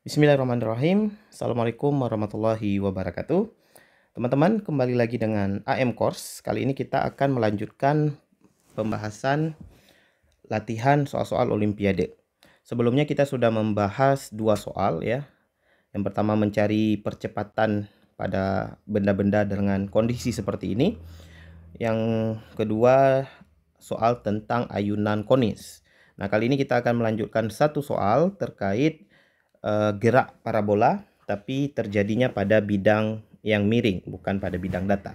Bismillahirrahmanirrahim. Assalamualaikum warahmatullahi wabarakatuh. Teman-teman, kembali lagi dengan AM Course. Kali ini kita akan melanjutkan pembahasan latihan soal-soal Olimpiade. Sebelumnya kita sudah membahas dua soal ya. Yang pertama mencari percepatan pada benda-benda dengan kondisi seperti ini. Yang kedua soal tentang ayunan konis. Nah, kali ini kita akan melanjutkan satu soal terkait gerak parabola, tapi terjadinya pada bidang yang miring, bukan pada bidang datar.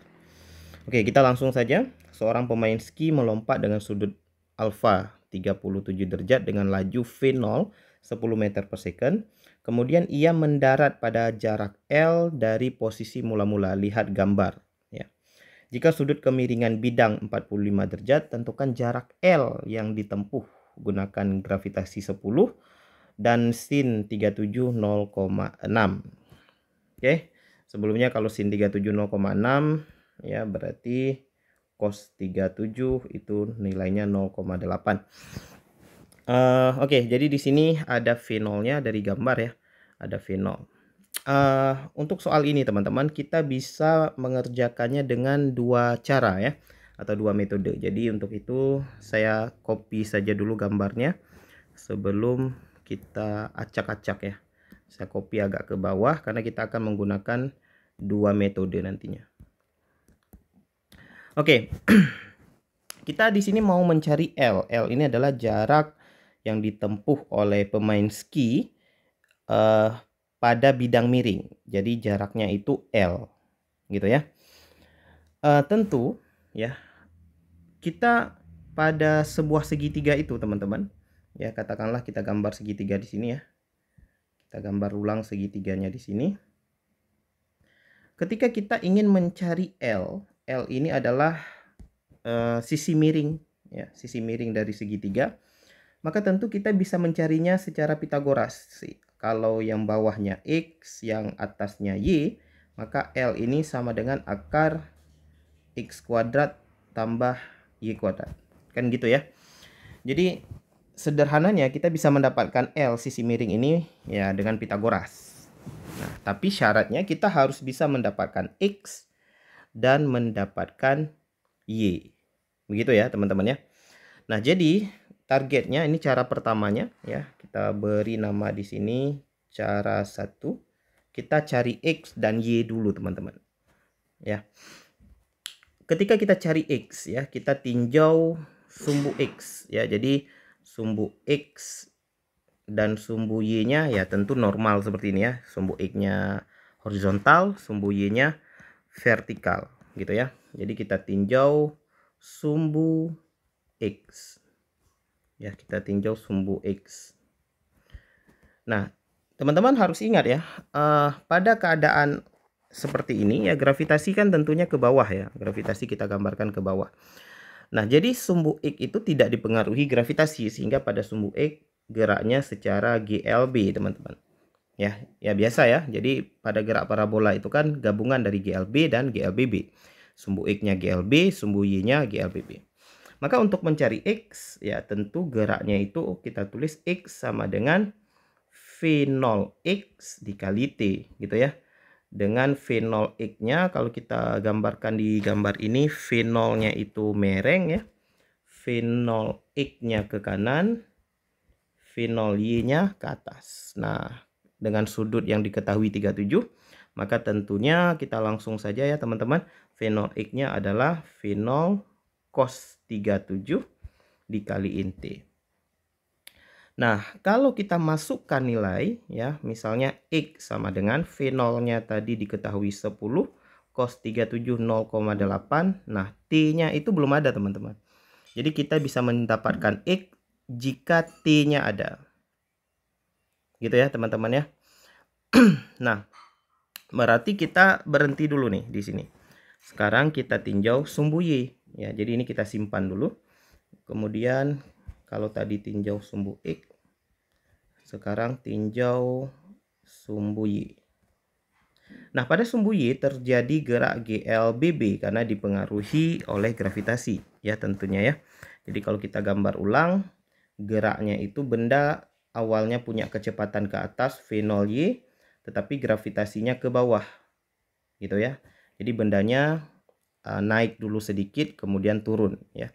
Oke, kita langsung saja. Seorang pemain ski melompat dengan sudut alfa 37 derajat dengan laju V0 10 meter per second. Kemudian ia mendarat pada jarak L dari posisi mula-mula. Lihat gambar. Ya. Jika sudut kemiringan bidang 45 derajat, tentukan jarak L yang ditempuh. Gunakan gravitasi 10 dan sin 37 0,6. Oke. Sebelumnya kalau sin 37 0,6 ya berarti cos 37 itu nilainya 0,8. Oke, jadi di sini ada V0-nya dari gambar ya. Ada V0. Untuk soal ini teman-teman, kita bisa mengerjakannya dengan dua cara ya, atau dua metode. Jadi untuk itu saya copy saja dulu gambarnya sebelum kita acak-acak ya. Saya copy agak ke bawah karena kita akan menggunakan dua metode nantinya. Oke. Kita di sini mau mencari L. L ini adalah jarak yang ditempuh oleh pemain ski pada bidang miring. Jadi jaraknya itu L, gitu ya. Tentu ya, kita pada sebuah segitiga itu teman-teman. Ya, katakanlah kita gambar segitiga di sini ya. Kita gambar ulang segitiganya di sini. Ketika kita ingin mencari L, L ini adalah sisi miring ya, sisi miring dari segitiga. Maka tentu kita bisa mencarinya secara Pitagoras. Kalau yang bawahnya X, yang atasnya Y, maka L ini sama dengan akar X kuadrat tambah Y kuadrat. Kan gitu ya. Jadi sederhananya kita bisa mendapatkan L sisi miring ini ya dengan Pitagoras. Nah, tapi syaratnya kita harus bisa mendapatkan X dan mendapatkan Y. Begitu ya teman-teman ya. Nah, jadi targetnya ini cara pertamanya ya. Kita beri nama di sini cara 1. Kita cari X dan Y dulu teman-teman. Ya. Ketika kita cari X ya, kita tinjau sumbu X ya. Jadi sumbu X dan sumbu Y-nya ya tentu normal seperti ini ya. Sumbu X-nya horizontal, sumbu Y-nya vertikal gitu ya. Jadi kita tinjau sumbu X. Ya, kita tinjau sumbu X. Nah, teman-teman harus ingat ya, pada keadaan seperti ini ya, gravitasi kan tentunya ke bawah ya. Gravitasi kita gambarkan ke bawah. Nah, jadi sumbu X itu tidak dipengaruhi gravitasi sehingga pada sumbu X geraknya secara GLB, teman-teman. Ya biasa ya. Jadi pada gerak parabola itu kan gabungan dari GLB dan GLBB. Sumbu X-nya GLB, sumbu Y-nya GLBB. Maka untuk mencari X ya tentu geraknya itu kita tulis X sama dengan V0X dikali T gitu ya. Dengan V0X-nya kalau kita gambarkan di gambar ini, V0-nya itu mereng ya. V0X-nya ke kanan, V0Y-nya ke atas. Nah, dengan sudut yang diketahui 37, maka tentunya kita langsung saja ya teman-teman. V0X-nya adalah V0 cos 37 dikaliin T. Nah, kalau kita masukkan nilai ya, misalnya X sama dengan V0-nya tadi diketahui 10, cos 37 0,8. Nah, T-nya itu belum ada, teman-teman. Jadi kita bisa mendapatkan X jika T-nya ada. Gitu ya, teman-teman ya. Nah, berarti kita berhenti dulu nih di sini. Sekarang kita tinjau sumbu Y. Ya, jadi ini kita simpan dulu. Kemudian kalau tadi tinjau sumbu X, sekarang tinjau sumbu Y. Nah, pada sumbu Y terjadi gerak GLBB karena dipengaruhi oleh gravitasi ya tentunya ya. Jadi kalau kita gambar ulang, geraknya itu benda awalnya punya kecepatan ke atas V0Y, tetapi gravitasinya ke bawah. Gitu ya. Jadi bendanya naik dulu sedikit, kemudian turun ya.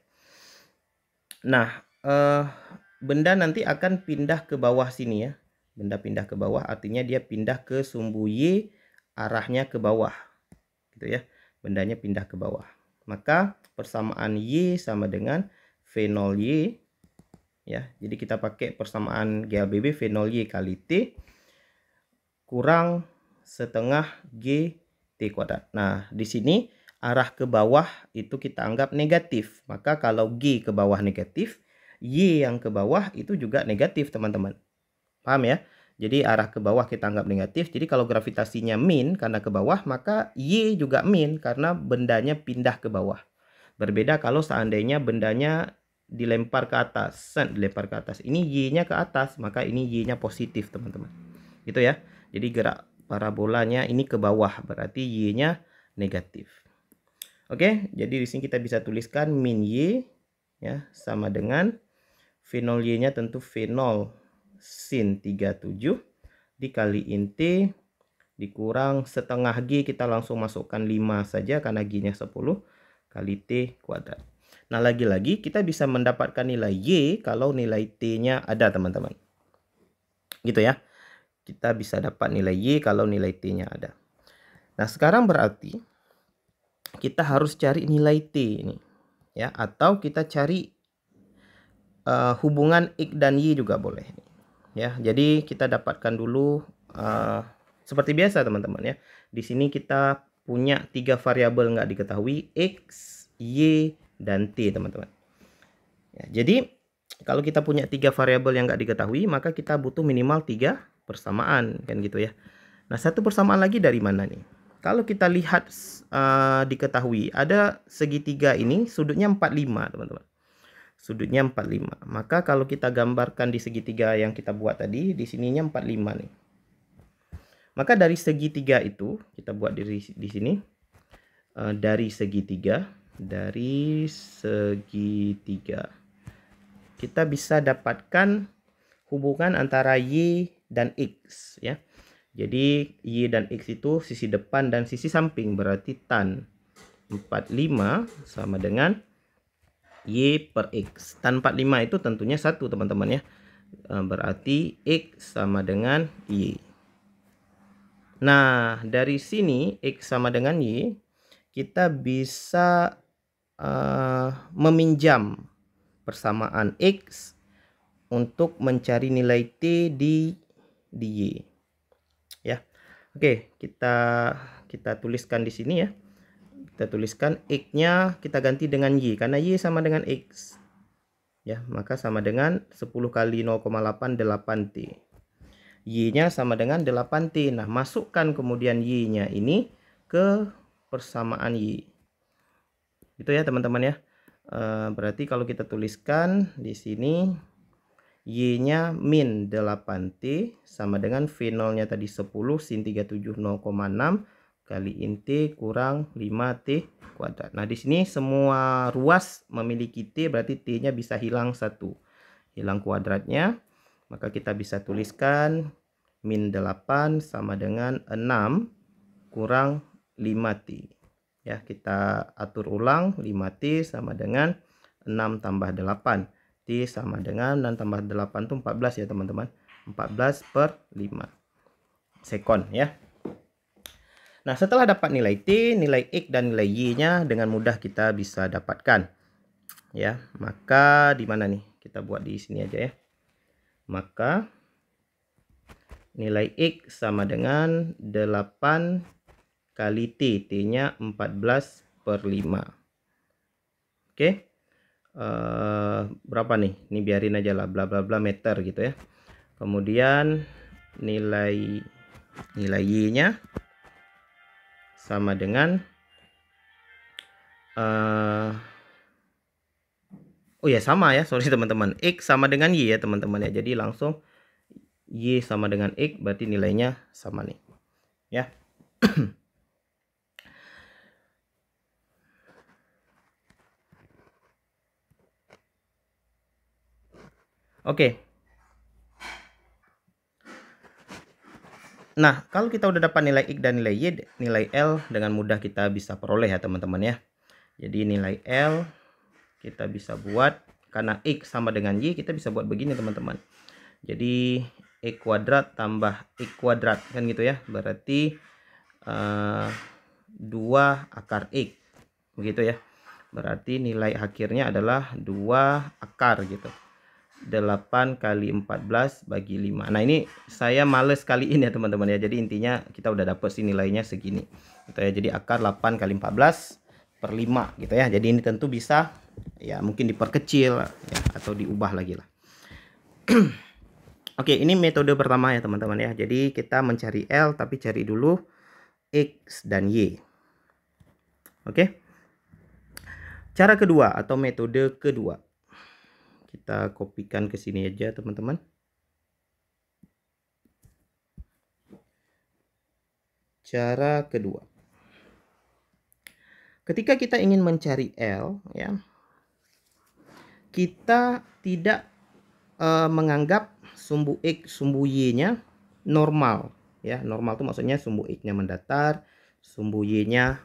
Nah, benda nanti akan pindah ke bawah sini ya. Benda pindah ke bawah artinya dia pindah ke sumbu Y, arahnya ke bawah. Gitu ya. Bendanya pindah ke bawah. Maka persamaan Y sama dengan V0Y ya. Jadi kita pakai persamaan GLBB V0Y kali T kurang setengah G T kuadrat. Nah, di sini arah ke bawah itu kita anggap negatif. Maka kalau G ke bawah negatif, Y yang ke bawah itu juga negatif, teman-teman. Paham ya? Jadi arah ke bawah kita anggap negatif. Jadi kalau gravitasinya min karena ke bawah, maka Y juga min karena bendanya pindah ke bawah. Berbeda kalau seandainya bendanya dilempar ke atas. Dilempar ke atas. Ini Y-nya ke atas, maka ini Y-nya positif, teman-teman. Gitu ya. Jadi gerak parabolanya ini ke bawah, berarti Y-nya negatif. Oke, jadi di sini kita bisa tuliskan min Y ya sama dengan V0Y-nya tentu V0 sin 37 dikaliin T dikurang setengah G, kita langsung masukkan 5 saja karena G-nya 10 kali T kuadrat. Nah, lagi-lagi kita bisa mendapatkan nilai Y kalau nilai T-nya ada, teman-teman. Gitu ya. Kita bisa dapat nilai Y kalau nilai T-nya ada. Nah, sekarang berarti kita harus cari nilai T ini. Ya, atau kita cari hubungan X dan Y juga boleh. Ya, jadi kita dapatkan dulu seperti biasa, teman-teman ya. Di sini kita punya 3 variabel nggak diketahui, X, Y, dan T, teman-teman. Ya, jadi kalau kita punya 3 variabel yang nggak diketahui, maka kita butuh minimal 3 persamaan, kan gitu ya. Nah, satu persamaan lagi dari mana nih? Kalau kita lihat diketahui ada segitiga ini sudutnya 45, teman-teman. Sudutnya 45. Maka kalau kita gambarkan di segitiga yang kita buat tadi, di sininya 45 nih. Maka dari segitiga itu kita buat di sini dari segitiga kita bisa dapatkan hubungan antara Y dan X ya. Jadi Y dan X itu sisi depan dan sisi samping, berarti tan 45 sama dengan Y per X. Tan 45 itu tentunya 1, teman-teman ya. Berarti X sama dengan Y. Nah, dari sini X sama dengan Y, kita bisa meminjam persamaan X untuk mencari nilai T di Y. Ya. Oke, kita tuliskan di sini ya. Kita tuliskan X-nya kita ganti dengan Y karena Y sama dengan X. Ya, maka sama dengan 10 kali 0,8 8T. Y-nya sama dengan 8T. Nah, masukkan kemudian Y-nya ini ke persamaan Y. Itu ya, teman-teman ya. Berarti kalau kita tuliskan di sini Y-nya min 8T sama dengan V0-nya tadi 10 sin 37 0,6 kali T kurang 5T kuadrat. Nah, di sini semua ruas memiliki T, berarti T-nya bisa hilang 1. Hilang kuadratnya. Maka kita bisa tuliskan min 8 sama dengan 6 kurang 5T. Ya, kita atur ulang. 5T sama dengan 6 tambah 8. T sama dengan 6 tambah 8 itu 14 ya, teman-teman. 14 per 5 sekon ya. Nah, setelah dapat nilai T, nilai X, dan nilai Y-nya dengan mudah kita bisa dapatkan. Ya, maka di mana nih? Kita buat di sini aja ya. Maka nilai X sama dengan 8 kali T. T-nya 14 per 5. Oke. Berapa nih? Ini biarin aja lah, bla bla bla meter gitu ya. Kemudian nilai Y-nya sama dengan oh ya, sama ya, sorry teman-teman, X sama dengan Y ya teman-teman ya. Jadi langsung Y sama dengan X, berarti nilainya sama nih ya. Oke. Nah, kalau kita udah dapat nilai X dan nilai Y, nilai L dengan mudah kita bisa peroleh ya teman-teman ya. Jadi nilai L kita bisa buat, karena X sama dengan Y, kita bisa buat begini teman-teman. Jadi X kuadrat tambah X kuadrat kan gitu ya. Berarti 2 akar X. Begitu ya. Berarti nilai akhirnya adalah 2 akar gitu. 8 kali 14 bagi 5. Nah, ini saya males kaliin ya teman-teman ya. Jadi intinya kita udah dapet sih nilainya segini. Gitu ya. Jadi akar 8 kali 14 per 5 gitu ya. Jadi ini tentu bisa ya mungkin diperkecil ya, atau diubah lagi lah. Oke, ini metode pertama ya teman-teman ya. Jadi kita mencari L tapi cari dulu X dan Y. Oke. Cara kedua atau metode kedua. Kita kopikan ke sini aja teman-teman. Cara kedua. Ketika kita ingin mencari L ya, kita tidak menganggap sumbu X, sumbu Y-nya normal ya. Normal itu maksudnya sumbu X-nya mendatar, sumbu Y-nya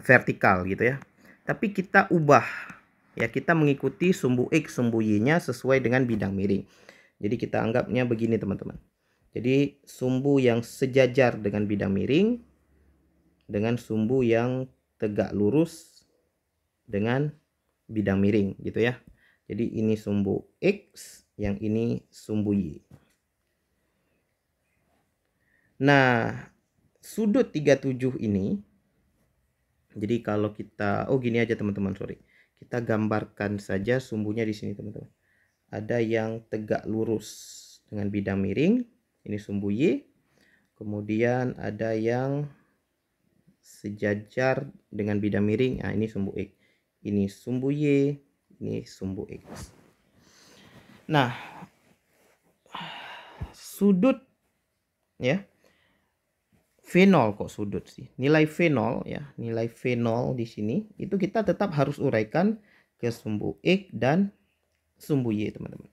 vertikal gitu ya. Tapi kita ubah ya, kita mengikuti sumbu X, sumbu Y-nya sesuai dengan bidang miring. Jadi kita anggapnya begini teman-teman. Jadi sumbu yang sejajar dengan bidang miring dengan sumbu yang tegak lurus dengan bidang miring gitu ya. Jadi ini sumbu X, yang ini sumbu Y. Nah, sudut 37 ini, jadi kalau kita, gini aja teman-teman, sorry. Kita gambarkan saja sumbunya di sini teman-teman. Ada yang tegak lurus dengan bidang miring, ini sumbu Y. Kemudian ada yang sejajar dengan bidang miring, nah ini sumbu X. Ini sumbu Y, ini sumbu X. Nah, sudut ya, V0 kok sudut sih. Nilai V0 ya, nilai V0 di sini itu kita tetap harus uraikan ke sumbu X dan sumbu Y teman-teman.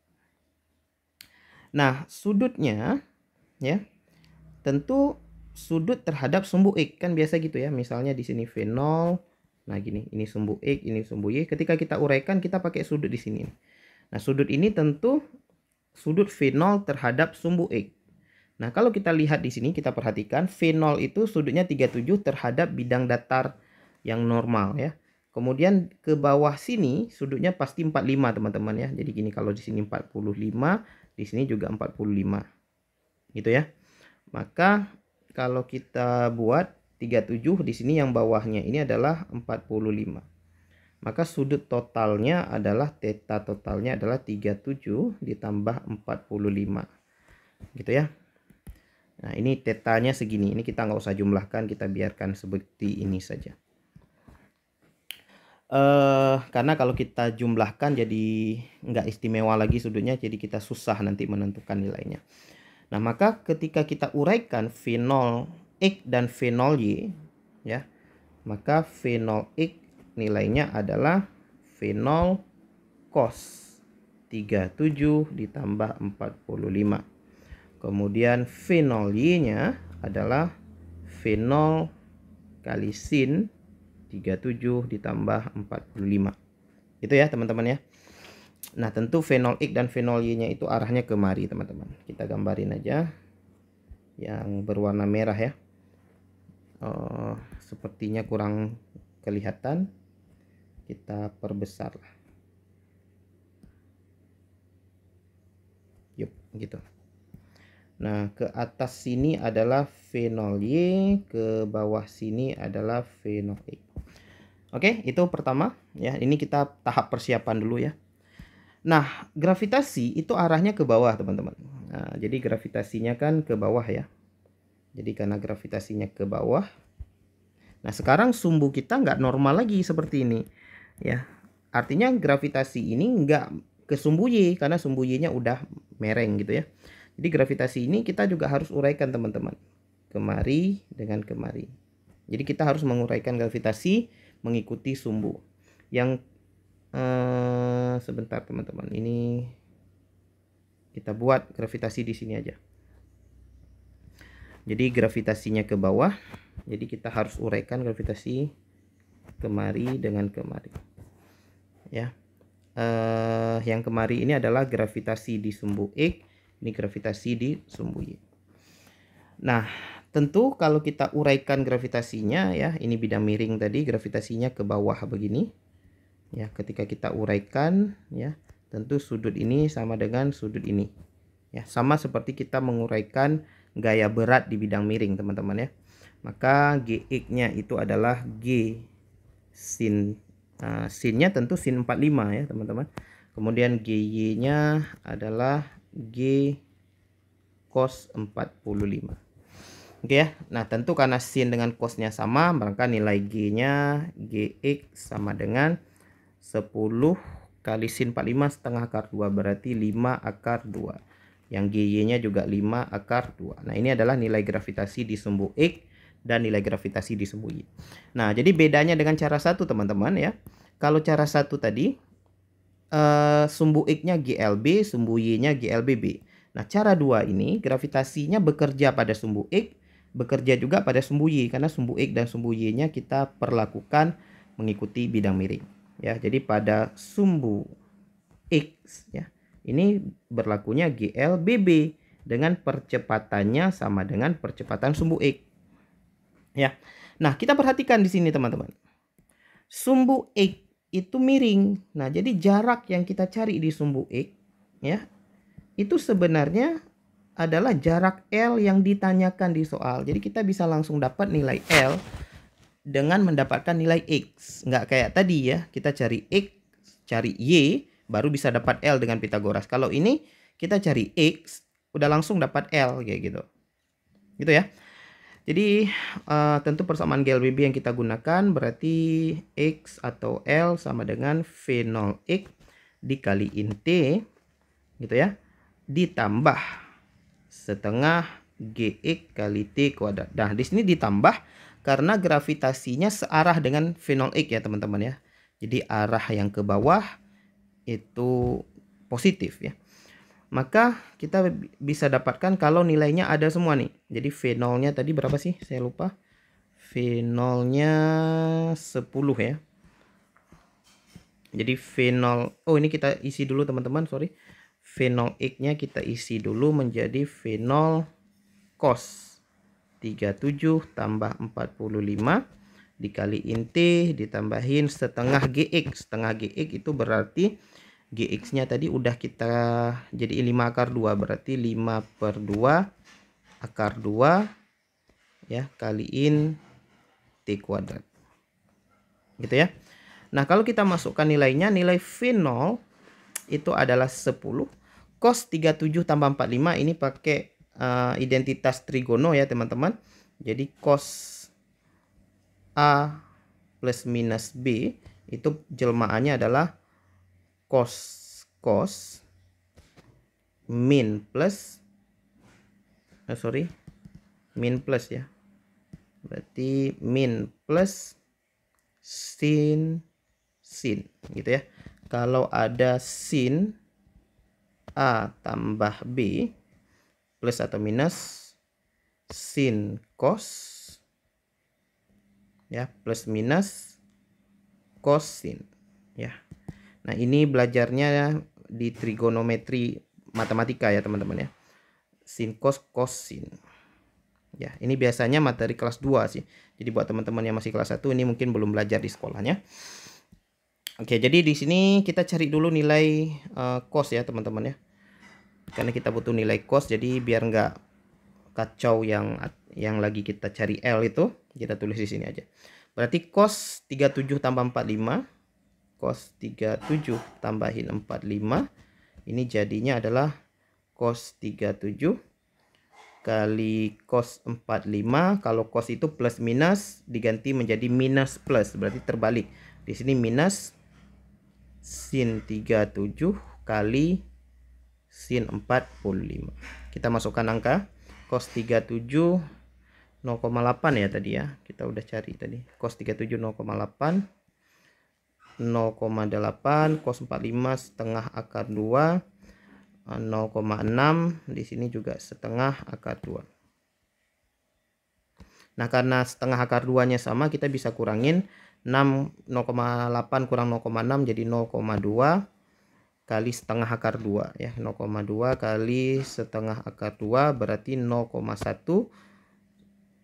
Nah, sudutnya ya tentu sudut terhadap sumbu X kan biasa gitu ya. Misalnya di sini V0. Nah, gini, ini sumbu X, ini sumbu Y. Ketika kita uraikan kita pakai sudut di sini. Nah, sudut ini tentu sudut V0 terhadap sumbu X. Nah, kalau kita lihat di sini, kita perhatikan V0 itu sudutnya 37 terhadap bidang datar yang normal ya. Kemudian ke bawah sini sudutnya pasti 45 teman-teman ya. Jadi gini, kalau di sini 45, di sini juga 45. Gitu ya. Maka kalau kita buat 37 di sini yang bawahnya ini adalah 45. Maka sudut totalnya adalah theta totalnya adalah 37 ditambah 45. Gitu ya. Nah, ini tetanya segini. Ini kita nggak usah jumlahkan, kita biarkan seperti ini saja. Karena kalau kita jumlahkan jadi nggak istimewa lagi sudutnya, jadi kita susah nanti menentukan nilainya. Nah, maka ketika kita uraikan V0 X dan V0 Y ya, maka V0 X nilainya adalah V0 cos 37 ditambah 45. Kemudian V0 Y-nya adalah V0 kali sin 37 ditambah 45. Itu ya teman-teman ya. Nah, tentu V0 X dan V0 Y-nya itu arahnya kemari teman-teman. Kita gambarin aja yang berwarna merah ya. Sepertinya kurang kelihatan. Kita perbesar lah. Yuk, gitu. Nah, ke atas sini adalah V0Y, ke bawah sini adalah V0X. Oke, itu pertama ya. Ini kita tahap persiapan dulu ya. Nah, gravitasi itu arahnya ke bawah, teman-teman. Nah, jadi gravitasinya kan ke bawah ya. Jadi karena gravitasinya ke bawah. Nah, sekarang sumbu kita nggak normal lagi seperti ini ya. Artinya gravitasi ini nggak ke sumbu Y karena sumbu Y-nya udah mereng gitu ya. Jadi gravitasi ini kita juga harus uraikan teman-teman. Kemari dengan kemari. Jadi kita harus menguraikan gravitasi mengikuti sumbu. Yang sebentar teman-teman. Ini kita buat gravitasi di sini aja. Jadi gravitasinya ke bawah. Jadi kita harus uraikan gravitasi kemari dengan kemari. Ya. Yang kemari ini adalah gravitasi di sumbu X, ini gravitasi di sumbu Y. Nah, tentu kalau kita uraikan gravitasinya ya, ini bidang miring tadi, gravitasinya ke bawah begini. Ya, ketika kita uraikan ya, tentu sudut ini sama dengan sudut ini. Ya, sama seperti kita menguraikan gaya berat di bidang miring, teman-teman ya. Maka Gx-nya itu adalah G sin, sinnya tentu sin 45 ya, teman-teman. Kemudian GY-nya adalah G cos 45. Oke ya. Nah, tentu karena sin dengan cosnya sama, maka nilai G-nya Gx sama dengan 10 kali sin 45 setengah akar 2, berarti 5 akar 2. Yang GY-nya juga 5 akar 2. Nah, ini adalah nilai gravitasi di sumbu X dan nilai gravitasi di sumbu Y. Nah, jadi bedanya dengan cara satu, teman-teman ya. Kalau cara satu tadi, sumbu X-nya GLB, sumbu Y-nya GLBB. Nah, cara dua ini gravitasinya bekerja pada sumbu X, bekerja juga pada sumbu Y, karena sumbu X dan sumbu Y-nya kita perlakukan mengikuti bidang miring. Ya, jadi pada sumbu X ya, ini berlakunya GLBB dengan percepatannya sama dengan percepatan sumbu X. Ya. Nah, kita perhatikan di sini, teman-teman. Sumbu X itu miring. Nah, jadi jarak yang kita cari di sumbu X ya, itu sebenarnya adalah jarak L yang ditanyakan di soal. Jadi kita bisa langsung dapat nilai L dengan mendapatkan nilai X. Nggak kayak tadi ya, kita cari X, cari Y, baru bisa dapat L dengan Pitagoras. Kalau ini kita cari X, udah langsung dapat L kayak gitu. Gitu ya. Jadi tentu persamaan GLBB yang kita gunakan berarti X atau L sama dengan V0X dikaliin T gitu ya, ditambah setengah GX kali T kuadrat. Nah, di sini ditambah karena gravitasinya searah dengan V0X ya, teman-teman ya. Jadi arah yang ke bawah itu positif ya. Maka kita bisa dapatkan kalau nilainya ada semua nih. Jadi V0-nya tadi berapa sih? Saya lupa. V0-nya 10 ya. Jadi V0, oh ini kita isi dulu teman-teman, sorry. V0X-nya kita isi dulu menjadi V0 cos 37 tambah 45 dikaliin T ditambahin setengah GX. Setengah GX itu berarti GX-nya tadi udah kita jadi 5 akar 2, berarti 5/2 akar 2 ya kaliin T kuadrat. Gitu ya. Nah, kalau kita masukkan nilainya, nilai V0 itu adalah 10 cos 37 tambah 45, ini pakai identitas trigono ya, teman-teman. Jadi cos A plus minus B itu jelmaannya adalah cos min plus min plus ya, berarti min plus sin gitu ya. Kalau ada sin A tambah B plus atau minus sin cos ya plus minus cosin ya. Nah, ini belajarnya di trigonometri matematika ya, teman-teman ya. Sin cos cosin. Ya, ini biasanya materi kelas 2 sih. Jadi buat teman-teman yang masih kelas 1 ini mungkin belum belajar di sekolahnya. Oke, jadi di sini kita cari dulu nilai cos ya, teman-teman ya. Karena kita butuh nilai cos, jadi biar nggak kacau yang lagi kita cari L itu, kita tulis di sini aja. Berarti cos 37 tambah 45, cos 37 tambahin 45, ini jadinya adalah cos 37 kali cos 45. Kalau cos itu plus minus diganti menjadi minus plus, berarti terbalik. Di sini minus sin 37 kali sin 45. Kita masukkan angka. Cos 37 0,8 ya tadi ya. Kita udah cari tadi. Cos 37 0,8. 0,8 cos 45 setengah akar 2 0,6, di sini juga setengah akar 2. Nah, karena setengah akar 2-nya sama, kita bisa kurangin 0,8 kurang 0,6 jadi 0,2 kali setengah akar 2 ya. 0,2 kali setengah akar 2 berarti 0,1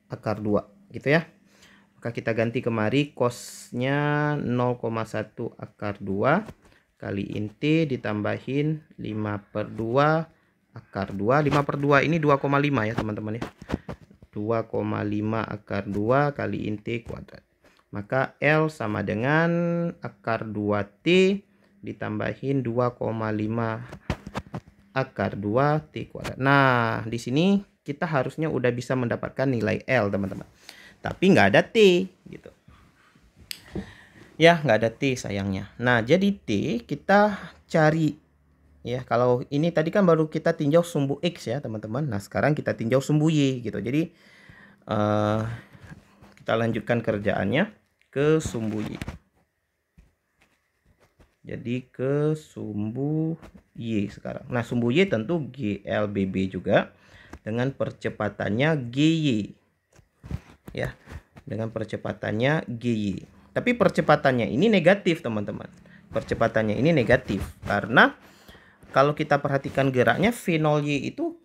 akar 2 gitu ya. Maka kita ganti kemari cosnya 0,1 akar 2 kali inti ditambahin 5/2 akar 2. 5/2 ini 2,5 ya teman-teman ya. 2,5 akar 2 kali inti kuadrat. Maka L sama dengan akar 2T ditambahin 2,5 akar 2 T kuadrat. Nah, di sini kita harusnya udah bisa mendapatkan nilai L, teman-teman. Tapi nggak ada T, gitu. Ya, nggak ada T sayangnya. Nah, jadi T kita cari. Ya, kalau ini tadi kan baru kita tinjau sumbu X ya, teman-teman. Nah, sekarang kita tinjau sumbu Y, gitu. Jadi, kita lanjutkan kerjaannya ke sumbu Y. Jadi ke sumbu Y sekarang. Nah, sumbu Y tentu GLBB juga dengan percepatannya GY. Ya, dengan percepatannya GY. Tapi percepatannya ini negatif, teman-teman. Percepatannya ini negatif karena kalau kita perhatikan geraknya V0Y itu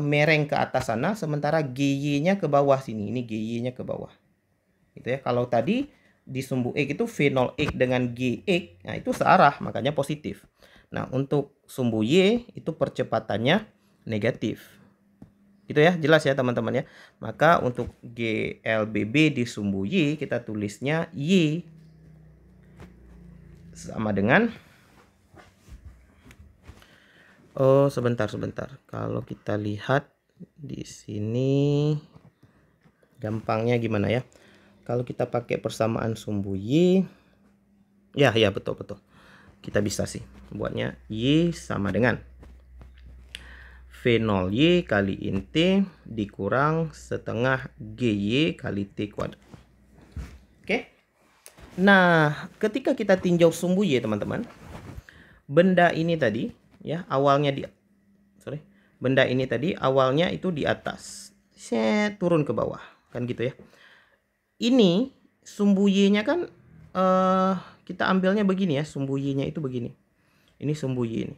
mereng ke atas sana, sementara GY-nya ke bawah sini. Ini GY-nya ke bawah. Gitu ya. Kalau tadi di sumbu X itu V0X dengan GX, nah itu searah, makanya positif. Nah, untuk sumbu Y itu percepatannya negatif. Itu ya, jelas ya teman-teman ya. Maka untuk GLBB di sumbu Y kita tulisnya Y sama dengan sebentar. Kalau kita lihat di sini gampangnya gimana ya? Kalau kita pakai persamaan sumbu Y, ya betul. Kita bisa sih buatnya Y sama dengan V0Y kali inti dikurang setengah GY kali T kuadrat. Oke. Nah, ketika kita tinjau sumbu Y, teman-teman, benda ini tadi ya awalnya benda ini tadi awalnya itu di atas, set turun ke bawah, kan gitu ya. Ini sumbu Y-nya kan kita ambilnya begini ya, sumbu Y-nya itu begini. Ini sumbu Y ini.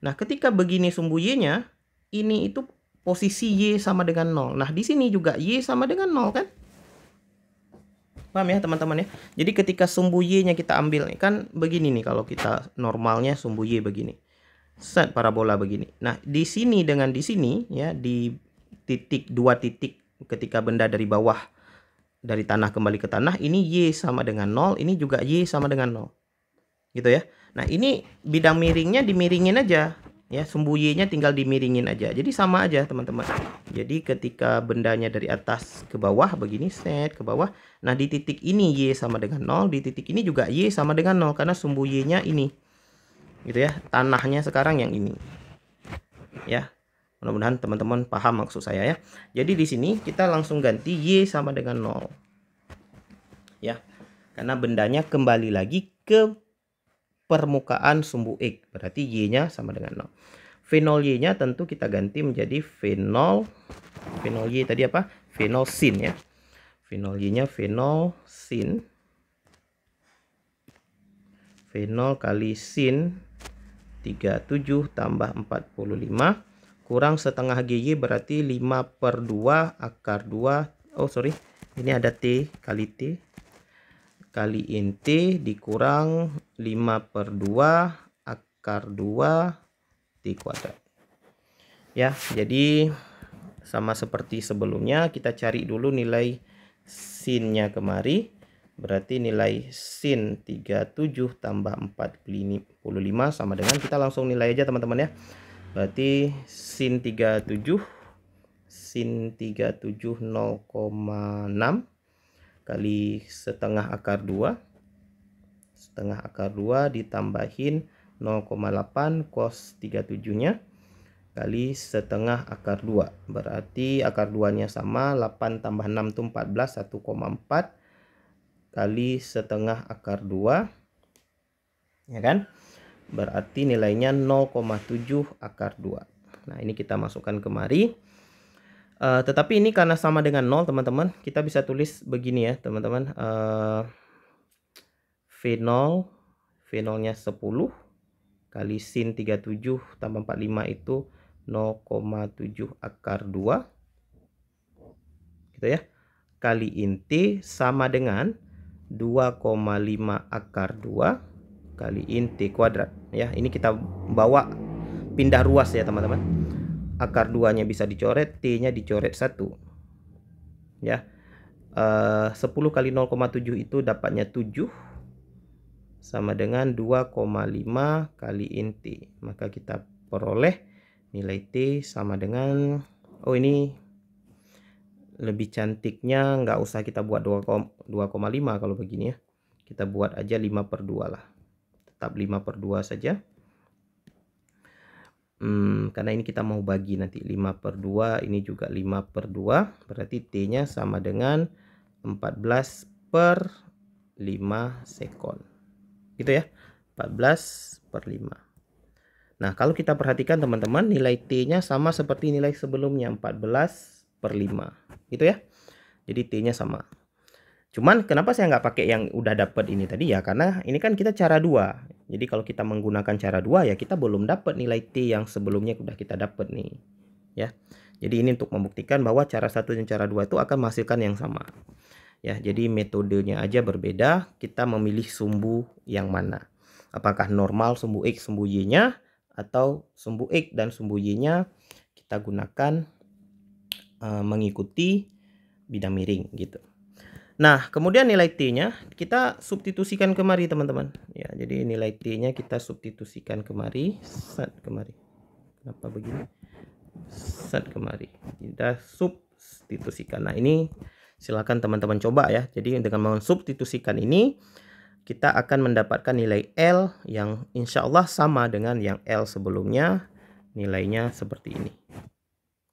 Nah, ketika begini sumbu Y-nya, ini itu posisi Y sama dengan 0. Nah, di sini juga Y sama dengan 0 kan? Paham ya, teman-teman ya? Jadi ketika sumbu Y-nya kita ambil, kan begini nih kalau kita normalnya sumbu Y begini. Set parabola begini. Nah, di sini dengan di sini ya, di titik 2 titik ketika benda dari bawah dari tanah kembali ke tanah, ini Y sama dengan 0, ini juga Y sama dengan 0. Gitu ya. Nah, ini bidang miringnya dimiringin aja. Ya, sumbu Y-nya tinggal dimiringin aja. Jadi sama aja, teman-teman. Jadi ketika bendanya dari atas ke bawah begini, set ke bawah. Nah, di titik ini Y sama dengan 0, di titik ini juga Y sama dengan 0 karena sumbu Y-nya ini. Gitu ya. Tanahnya sekarang yang ini. Ya. Mudah-mudahan teman-teman paham maksud saya ya. Jadi di sini kita langsung ganti Y sama dengan 0. Ya. Karena bendanya kembali lagi ke permukaan sumbu X. Berarti Y-nya sama dengan 0. V0Y-nya tentu kita ganti menjadi V0Y tadi apa? V0 sin ya. V0Y-nya V0 sin. V0 kali sin 37 tambah 45 kurang setengah GY berarti 5/2 akar 2. Oh sorry, ini ada T kali T kali inti dikurang 5/2 akar 2 T kuadrat. Ya, jadi sama seperti sebelumnya kita cari dulu nilai sinnya kemari. Berarti nilai sin 37 tambah 45 sama dengan, kita langsung nilai aja teman-teman ya. Berarti sin 37 0,6 kali setengah akar 2. Setengah akar 2 ditambahin 0,8 cos 37-nya kali setengah akar 2. Berarti akar 2-nya sama, 8 tambah 6 itu 14, 1,4 kali setengah akar 2. Ya kan? Berarti nilainya 0,7 akar 2. Nah, ini kita masukkan kemari. Tetapi ini karena sama dengan 0 teman-teman, kita bisa tulis begini ya teman-teman. V0, V0-nya 10 kali sin 37 tambah 45 itu 0,7 akar 2 gitu ya, kali inti sama dengan 2,5 akar 2 kali inti kuadrat ya. Ini kita bawa pindah ruas ya teman-teman. Akar 2-nya bisa dicoret, T-nya dicoret 1 ya. 10 kali 0,7 itu dapatnya 7 sama dengan 2,5 kali inti. Maka kita peroleh nilai T sama dengan, oh ini lebih cantiknya nggak usah kita buat 2,5 kalau begini ya. Kita buat aja 5/2 lah. Tetap 5/2 saja. Karena ini kita mau bagi nanti 5/2, ini juga 5/2, berarti T-nya sama dengan 14/5 sekon. Gitu ya, 14/5. Nah, kalau kita perhatikan teman-teman, nilai T-nya sama seperti nilai sebelumnya, 14/5. Gitu ya. Jadi T-nya sama. Cuman kenapa saya nggak pakai yang udah dapat ini tadi ya, karena ini kan kita cara 2. Jadi kalau kita menggunakan cara 2 ya kita belum dapat nilai T yang sebelumnya udah kita dapat nih. Ya. Jadi ini untuk membuktikan bahwa cara 1 dan cara 2 itu akan menghasilkan yang sama. Ya, jadi metodenya aja berbeda, kita memilih sumbu yang mana. Apakah normal sumbu X sumbu Y-nya atau sumbu X dan sumbu Y-nya kita gunakan mengikuti bidang miring gitu. Nah, kemudian nilai T-nya kita substitusikan kemari teman-teman. Ya, jadi nilai T-nya kita substitusikan kemari, set kemari. Kenapa begini? Set kemari. Kita substitusikan. Nah, ini silakan teman-teman coba ya. Jadi dengan mensubstitusikan ini kita akan mendapatkan nilai L yang insya Allah sama dengan yang L sebelumnya. Nilainya seperti ini.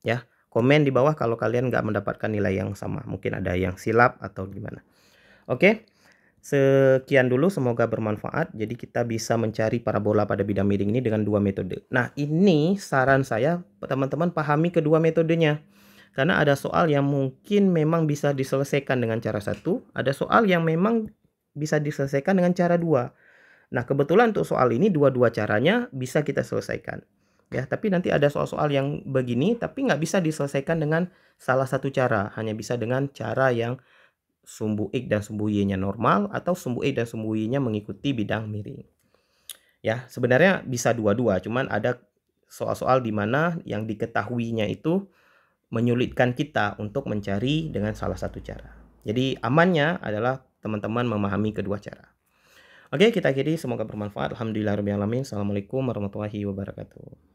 Ya. Komen di bawah kalau kalian nggak mendapatkan nilai yang sama. Mungkin ada yang silap atau gimana. Oke, sekian dulu. Semoga bermanfaat. Jadi kita bisa mencari parabola pada bidang miring ini dengan 2 metode. Nah, ini saran saya teman-teman pahami kedua metodenya. Karena ada soal yang mungkin memang bisa diselesaikan dengan cara 1. Ada soal yang memang bisa diselesaikan dengan cara 2. Nah, kebetulan untuk soal ini dua-dua caranya bisa kita selesaikan. Ya, tapi nanti ada soal-soal yang begini tapi nggak bisa diselesaikan dengan salah satu cara, hanya bisa dengan cara yang sumbu X dan sumbu Y-nya normal atau sumbu X dan sumbu Y-nya mengikuti bidang miring. Ya, sebenarnya bisa dua-dua, cuman ada soal-soal di mana yang diketahuinya itu menyulitkan kita untuk mencari dengan salah satu cara. Jadi amannya adalah teman-teman memahami kedua cara. Oke, kita akhiri, semoga bermanfaat. Alhamdulillahirabbil alamin. Assalamualaikum warahmatullahi wabarakatuh.